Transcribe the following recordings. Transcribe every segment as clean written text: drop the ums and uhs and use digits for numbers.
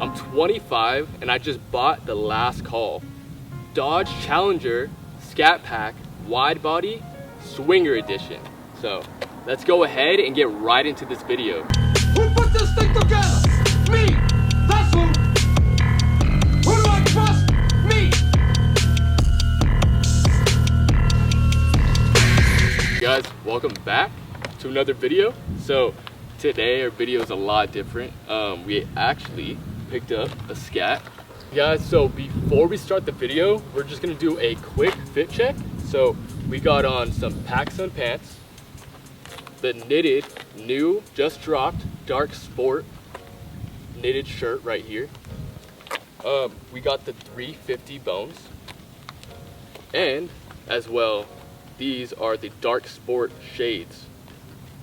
I'm 25 and I just bought the last call. Dodge Challenger Scat Pack Widebody Swinger Edition. So let's go ahead and get right into this video. Who put this thing together? Me! That's who! Who do I trust? Me! Guys, welcome back to another video. So today our video is a lot different. We actually picked up a Scat. Guys, so before we start the video, we're just gonna do a quick fit check. So we got on some PacSun pants, the knitted, new, just dropped, dark sport knitted shirt right here. We got the 350 bones, and as well, these are the dark sport shades.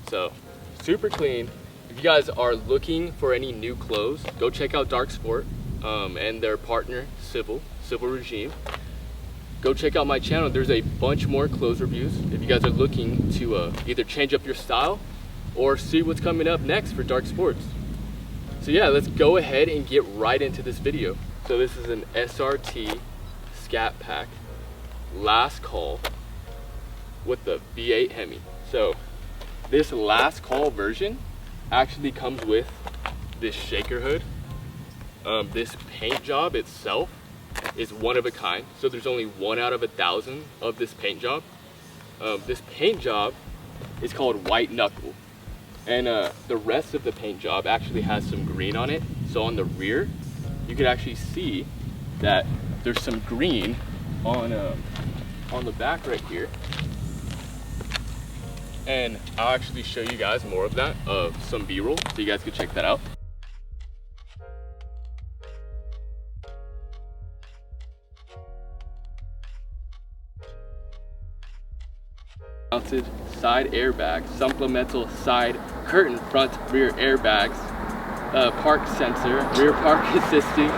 So super clean. If you guys are looking for any new clothes, go check out Dark Sport and their partner Civil Regime. Go check out my channel. There's a bunch more clothes reviews if you guys are looking to either change up your style or see what's coming up next for Dark Sports. So yeah, let's go ahead and get right into this video. So this is an SRT Scat Pack last call with the V8 Hemi. So this last call version actually comes with this shaker hood. This paint job itself is one of a kind. So there's only 1 out of 1,000 of this paint job. This paint job is called White Knuckle. And the rest of the paint job actually has some green on it. So on the rear, you can actually see that there's some green on the back right here. And I'll actually show you guys more of that, some B-roll, so you guys can check that out. Mounted side airbags, supplemental side curtain front rear airbags, park sensor, rear park assisting,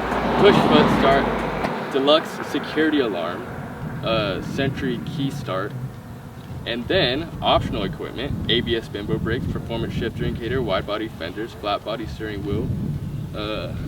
push foot start, deluxe security alarm, Sentry key start, and then optional equipment: ABS bimbo brakes, performance shifter indicator, wide body fenders, flat body steering wheel,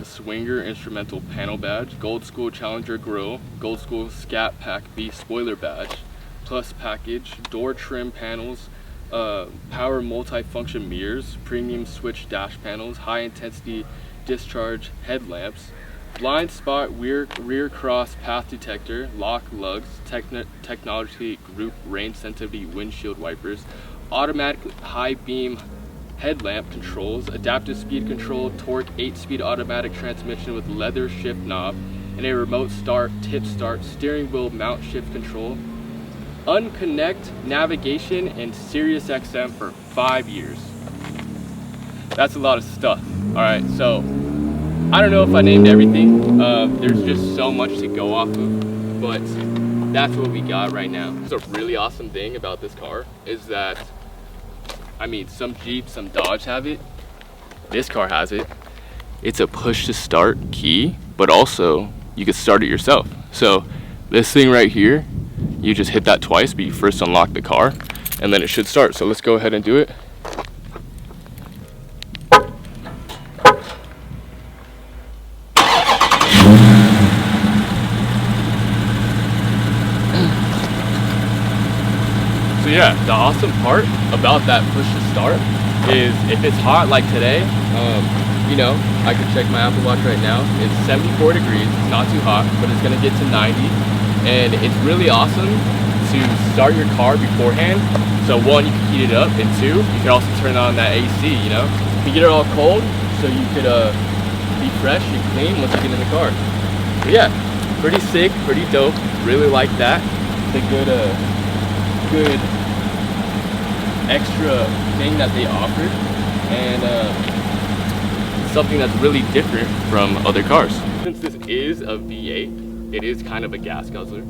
swinger instrumental panel badge, Gold School Challenger grill, Gold School Scat Pack B spoiler badge, plus package, door trim panels, power multi-function mirrors, premium switch dash panels, high intensity discharge headlamps, blind spot rear cross path detector, lock lugs, technology group rain sensitivity windshield wipers, automatic high beam headlamp controls, adaptive speed control, torque 8-speed automatic transmission with leather shift knob, and a remote start, tip start, steering wheel mount shift control, unconnect navigation, and Sirius XM for 5 years. That's a lot of stuff. All right, so I don't know if I named everything. There's just so much to go off of, but that's what we got right now. So a really awesome thing about this car is that, I mean, some Jeep, some Dodge have it. This car has it. It's a push to start key, but also you can start it yourself. So this thing right here, you just hit that twice, but you first unlock the car and then it should start. So let's go ahead and do it. So yeah, the awesome part about that push to start is if it's hot like today, you know, I can check my Apple Watch right now. It's 74 degrees, it's not too hot, but it's gonna get to 90. And it's really awesome to start your car beforehand. So one, you can heat it up, and two, you can also turn on that AC, you know? You can get it all cold, so you could be fresh and clean once you get in the car. But yeah, pretty sick, pretty dope, really like that. It's a good extra thing that they offered, and something that's really different from other cars. Since this is a V8, it is kind of a gas guzzler.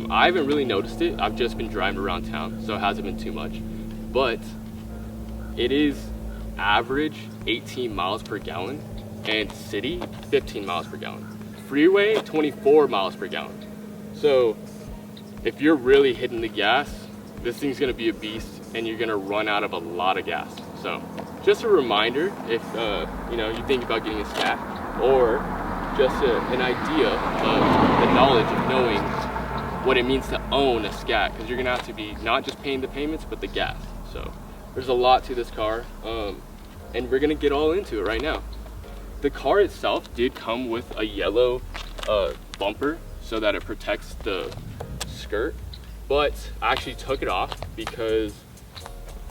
I haven't really noticed it. I've just been driving around town, so it hasn't been too much. But it is average 18 miles per gallon, and city 15 miles per gallon. Freeway 24 miles per gallon. So if you're really hitting the gas, this thing's gonna be a beast, and you're gonna run out of a lot of gas. So just a reminder, if you know, you think about getting a Scat, or just an idea of the knowledge of knowing what it means to own a Scat, because you're gonna have to be not just paying the payments but the gas. So there's a lot to this car, and we're gonna get all into it right now. The car itself did come with a yellow bumper so that it protects the skirt, but I actually took it off because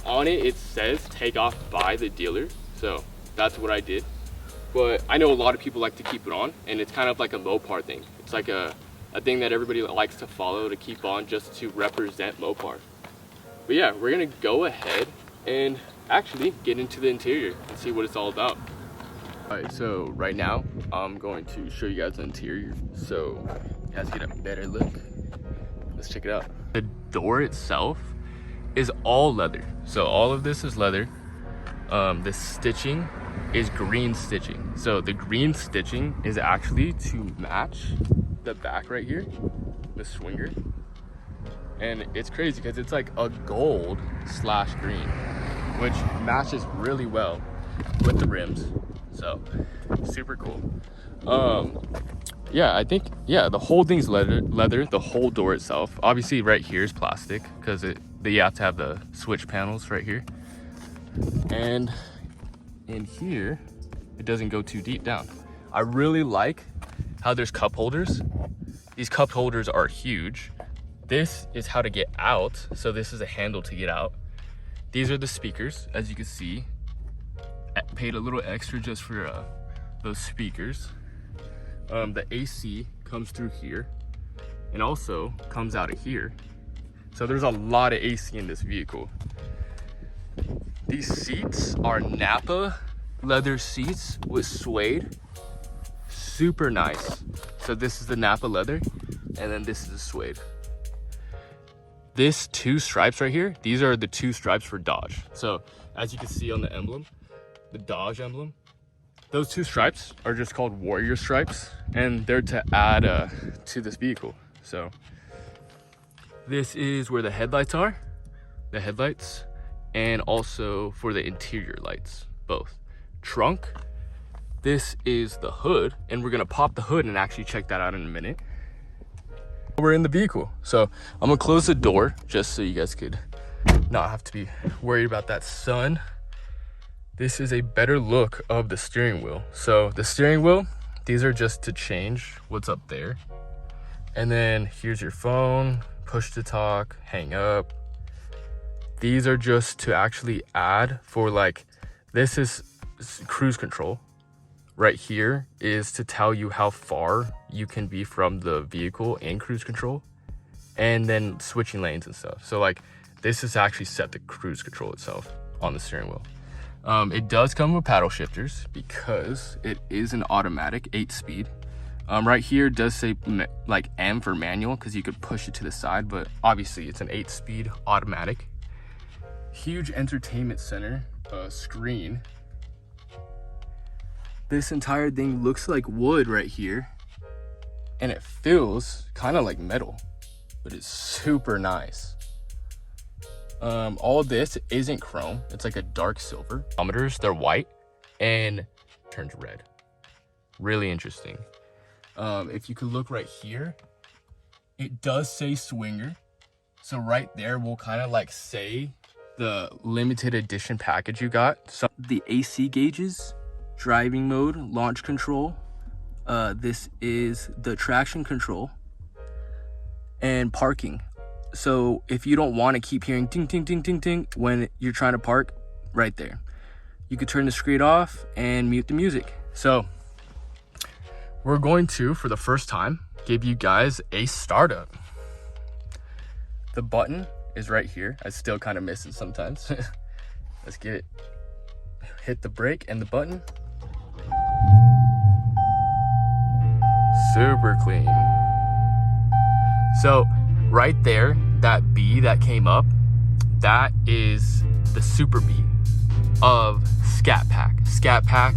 on it says take off by the dealer, so that's what I did. But I know a lot of people like to keep it on, and it's kind of like a Mopar thing. It's like a thing that everybody likes to follow, to keep on, just to represent Mopar. But yeah, we're gonna go ahead and actually get into the interior and see what it's all about. All right, so right now I'm going to show you guys the interior so you guys get a better look. Let's check it out. The door itself is all leather. So all of this is leather. The stitching is green stitching. So the green stitching is actually to match the back right here, the swinger. And it's crazy because it's like a gold / green, which matches really well with the rims. So super cool. Yeah, I think, yeah, the whole thing's leather, the whole door itself. Obviously right here is plastic because you have to have the switch panels right here. And in here, it doesn't go too deep down. I really like how there's cup holders. These cup holders are huge. This is how to get out. So this is a handle to get out. These are the speakers, as you can see. I paid a little extra just for those speakers. The AC comes through here and also comes out of here. So there's a lot of AC in this vehicle. These seats are Napa leather seats with suede. Super nice. So this is the Napa leather, and then this is the suede. This 2 stripes right here, these are the 2 stripes for Dodge. So as you can see on the emblem, the Dodge emblem, those 2 stripes are just called warrior stripes, and they're to add to this vehicle. So this is where the headlights are, the headlights, and also for the interior lights, both. Trunk, this is the hood, and we're gonna pop the hood and actually check that out in a minute. We're in the vehicle, so I'm gonna close the door just so you guys could not have to be worried about that sun. This is a better look of the steering wheel. So the steering wheel, these are just to change what's up there. And then here's your phone, push to talk, hang up. These are just to actually add for, like, this is cruise control. Right here is to tell you how far you can be from the vehicle in cruise control, and then switching lanes and stuff. So like this is actually set the cruise control itself on the steering wheel. It does come with paddle shifters because it is an automatic 8-speed. Right here does say like M for manual because you could push it to the side, but obviously it's an 8-speed automatic. Huge entertainment center screen. This entire thing looks like wood right here, and it feels kind of like metal, but it's super nice. All of this isn't chrome, it's like a dark silver. Thermometers, they're white and turns red. Really interesting. If you could look right here, it does say swinger. So right there will kind of like say the limited edition package you got. So the AC gauges, driving mode, launch control. This is the traction control and parking. So if you don't want to keep hearing ting, ting, ting, ting, ting when you're trying to park, right there. You could turn the screen off and mute the music. So we're going to, for the first time, give you guys a startup. The button is right here. I still kind of miss it sometimes. Let's get it. Hit the brake and the button. Super clean. So right there, that B that came up, that is the Super B of Scat Pack. Scat Pack,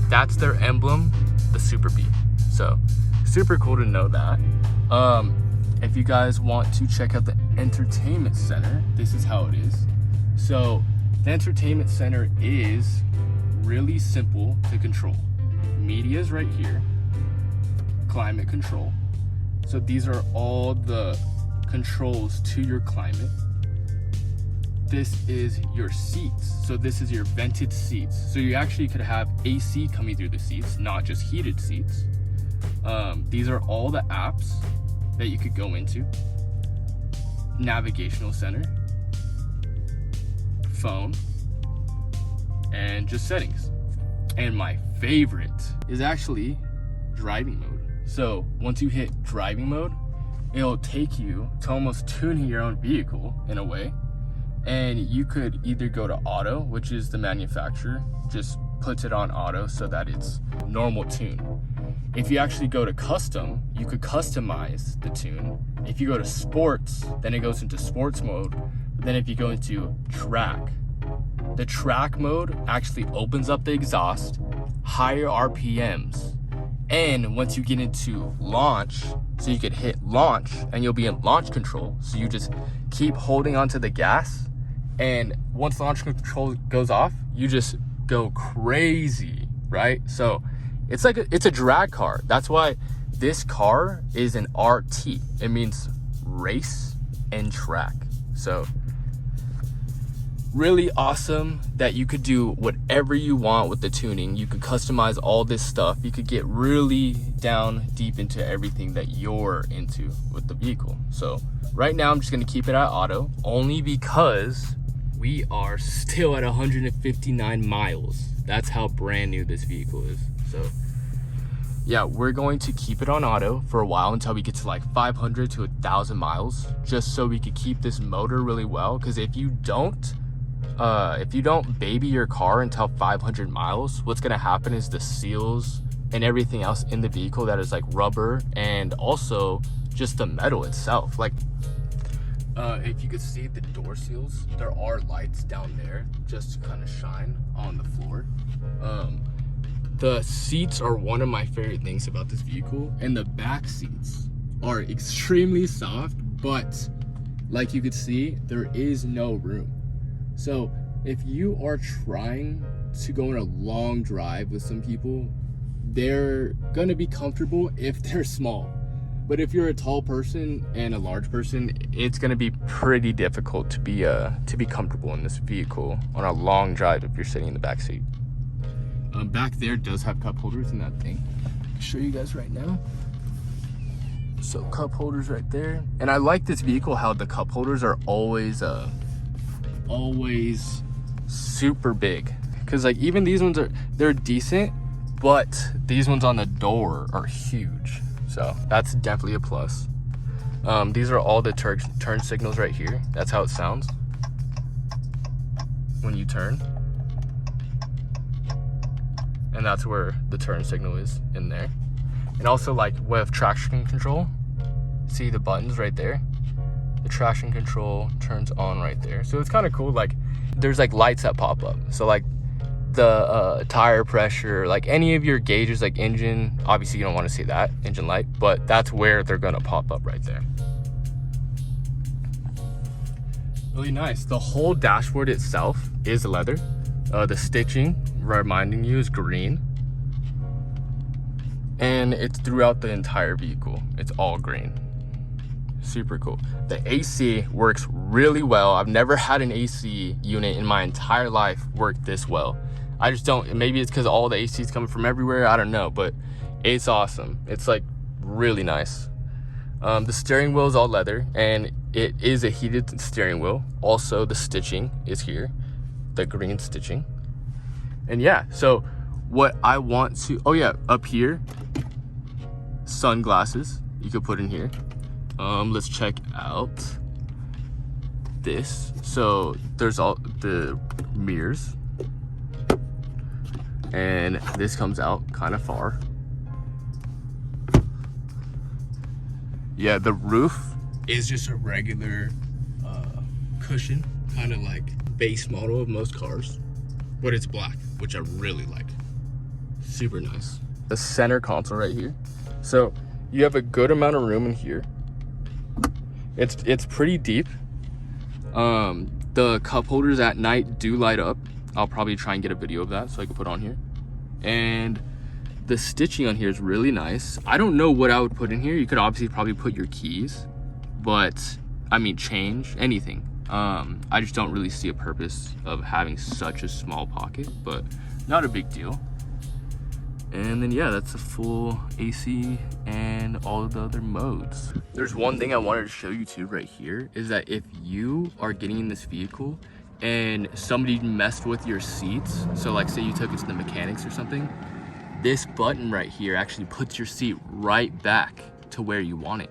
that's their emblem, the Super B. So super cool to know that. If you guys want to check out the entertainment center, this is how it is. So the entertainment center is really simple to control. Media's right here. climate control. So these are all the controls to your climate. This is your seats. So this is your vented seats. So you actually could have AC coming through the seats, not just heated seats. These are all the apps that you could go into. Navigational center, phone, and just settings. And my favorite is actually driving mode. So once you hit driving mode, it'll take you to almost tuning your own vehicle in a way. And you could either go to auto, which is the manufacturer just puts it on auto so that it's normal tune. If you actually go to custom, you could customize the tune. If you go to sports, then it goes into sports mode. But then if you go into track, the track mode actually opens up the exhaust, higher RPMs. And once you get into launch, so you could hit launch and you'll be in launch control. So you just keep holding onto the gas, and once launch control goes off, you just go crazy, right? So it's like it's a drag car. That's why this car is an RT. It means race and track. So really awesome that you could do whatever you want with the tuning. You could customize all this stuff. You could get really down deep into everything that you're into with the vehicle. So right now I'm just gonna keep it at auto, only because we are still at 159 miles. That's how brand new this vehicle is. So yeah, we're going to keep it on auto for a while until we get to like 500 to 1,000 miles, just so we could keep this motor really well. Because if you don't baby your car until 500 miles, what's gonna happen is the seals and everything else in the vehicle that is like rubber, and also just the metal itself. Like, if you could see the door seals, there are lights down there just to kind of shine on the floor. The seats are one of my favorite things about this vehicle, and the back seats are extremely soft, but like you could see, there is no room. So if you are trying to go on a long drive with some people, they're gonna be comfortable if they're small. But if you're a tall person and a large person, it's gonna be pretty difficult to be comfortable in this vehicle on a long drive if you're sitting in the back seat. Back there does have cup holders in that thing. I'll show you guys right now. So cup holders right there. And I like this vehicle how the cup holders are always super big. Cause like even these ones they're decent, but these ones on the door are huge. So that's definitely a plus. These are all the turn signals right here. That's how it sounds when you turn. And that's where the turn signal is, in there. And also like with traction control, see the buttons right there? The traction control turns on right there. So it's kind of cool, like there's like lights that pop up. So like the tire pressure, like any of your gauges, like engine, obviously you don't want to see that, engine light, but that's where they're gonna pop up right there. Really nice. The whole dashboard itself is leather. The stitching, reminding you, is green. And it's throughout the entire vehicle. It's all green. Super cool. The AC works really well. I've never had an AC unit in my entire life work this well. I just don't, maybe it's because all the AC is coming from everywhere, I don't know, but it's awesome. It's like really nice. The steering wheel is all leather, and it is a heated steering wheel. Also, the stitching is here, the green stitching. And yeah, so what I want to, oh yeah, up here, sunglasses you could put in here. Let's check out this. So there's all the mirrors, and this comes out kind of far. Yeah, the roof is just a regular cushion, kind of like base model of most cars, but it's black, which I really like. Super nice. The center console right here. So you have a good amount of room in here. It's pretty deep. The cup holders at night do light up. I'll probably try and get a video of that so I can put on here. And The stitching on here is really nice. I don't know what I would put in here. You could obviously probably put your keys, but I mean change, anything. I just don't really see a purpose of having such a small pocket, but not a big deal. And then yeah, that's a full AC and all of the other modes. There's one thing I wanted to show you too right here, is that if you are getting in this vehicle and somebody messed with your seats, so like say you took it to the mechanics or something, this button right here actually puts your seat right back to where you want it.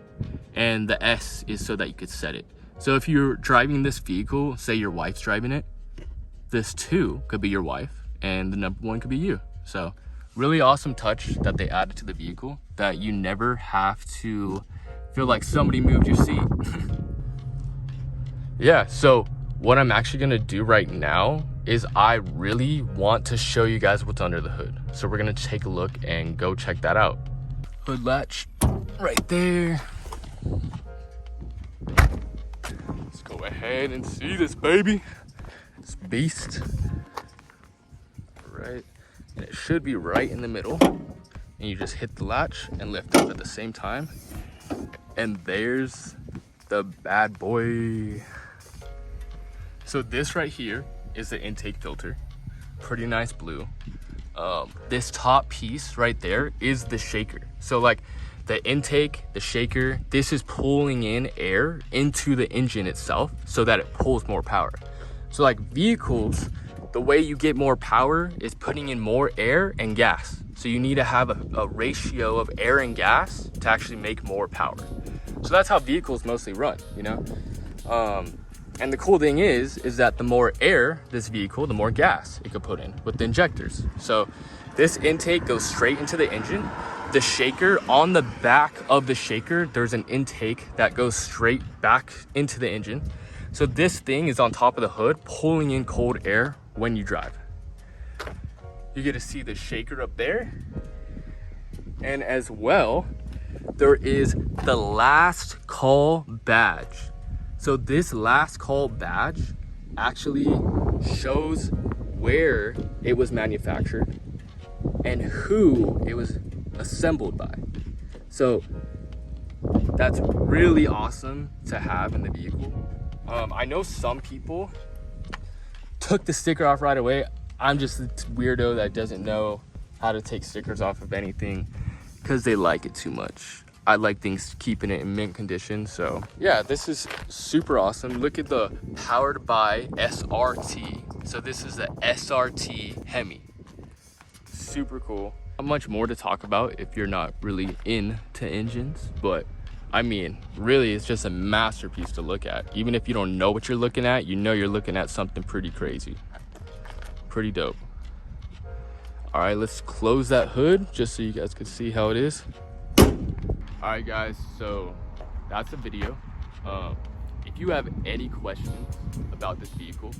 And the S is so that you could set it. So if you're driving this vehicle, say your wife's driving it, this 2 could be your wife and the number 1 could be you. So really awesome touch that they added to the vehicle, that you never have to feel like somebody moved your seat. Yeah, so what I'm actually gonna do right now is I really want to show you guys what's under the hood. So we're gonna take a look and go check that out. Hood latch right there. Let's go ahead and see this baby, this beast. Right, and it should be right in the middle. And you just hit the latch and lift up at the same time. And there's the bad boy. So this right here is the intake filter. Pretty nice blue. This top piece right there is the shaker. So like the intake, the shaker, this is pulling in air into the engine itself so that it pulls more power. So like vehicles, the way you get more power is putting in more air and gas. So you need to have a ratio of air and gas to actually make more power. So that's how vehicles mostly run, you know? And the cool thing is that the more air this vehicle, the more gas it could put in with the injectors. So this intake goes straight into the engine. The shaker, on the back of the shaker, there's an intake that goes straight back into the engine. So this thing is on top of the hood, pulling in cold air when you drive. You get to see the shaker up there. And as well, there is the last call badge. So this last call badge actually shows where it was manufactured and who it was assembled by. So that's really awesome to have in the vehicle. I know some people took the sticker off right away. I'm just a weirdo that doesn't know how to take stickers off of anything because they like it too much. I like things keeping it in mint condition. So yeah, this is super awesome. Look at the powered by SRT. So this is the SRT Hemi. Super cool. Not much more to talk about if you're not really into engines, but I mean, really, it's just a masterpiece to look at. Even if you don't know what you're looking at, you know you're looking at something pretty crazy. Pretty dope. All right, let's close that hood just so you guys can see how it is. All right, guys, so that's the video. If you have any questions about this vehicle,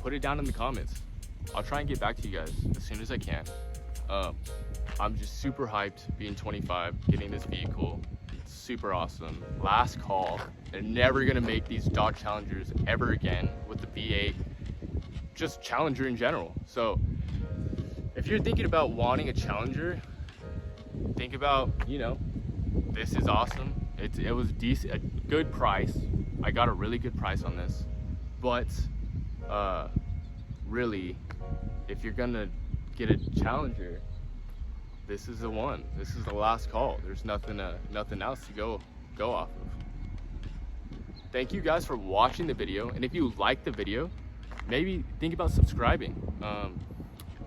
put it down in the comments. I'll try and get back to you guys as soon as I can. I'm just super hyped being 25, getting this vehicle. It's super awesome. Last call. They're never gonna make these Dodge Challengers ever again with the V8, just Challenger in general. So if you're thinking about wanting a Challenger, think about, you know, this is awesome. It was decent, a good price. I got a really good price on this, but really, if you're gonna get a Challenger, this is the one. This is the last call. There's nothing else to go off of. Thank you guys for watching the video, and if you like the video, maybe think about subscribing.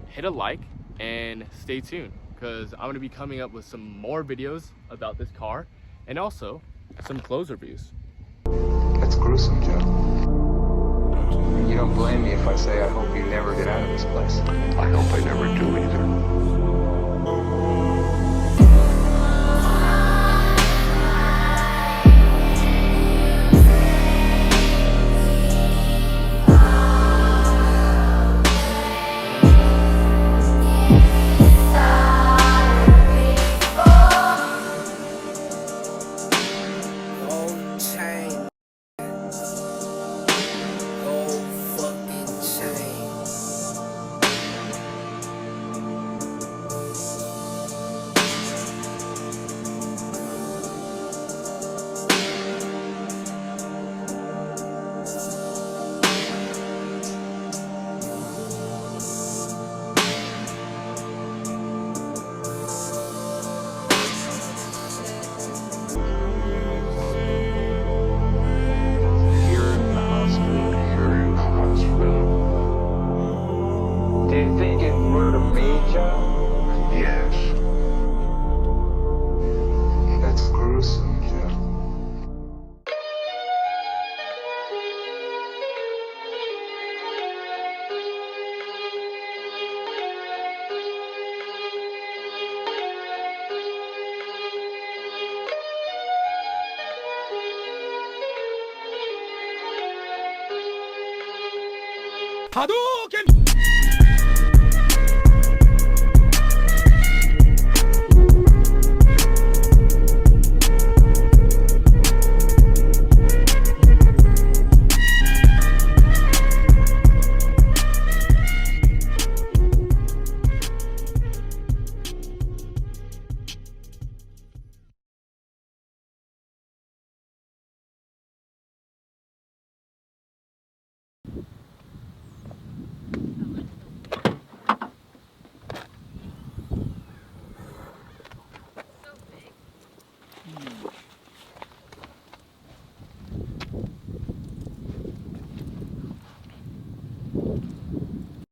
Hit a like and stay tuned, because I'm gonna be coming up with some more videos about this car and also some clothes reviews. That's gruesome, Joe. You don't blame me if I say I hope you never get out of this place. I hope I never do either. Hadouken!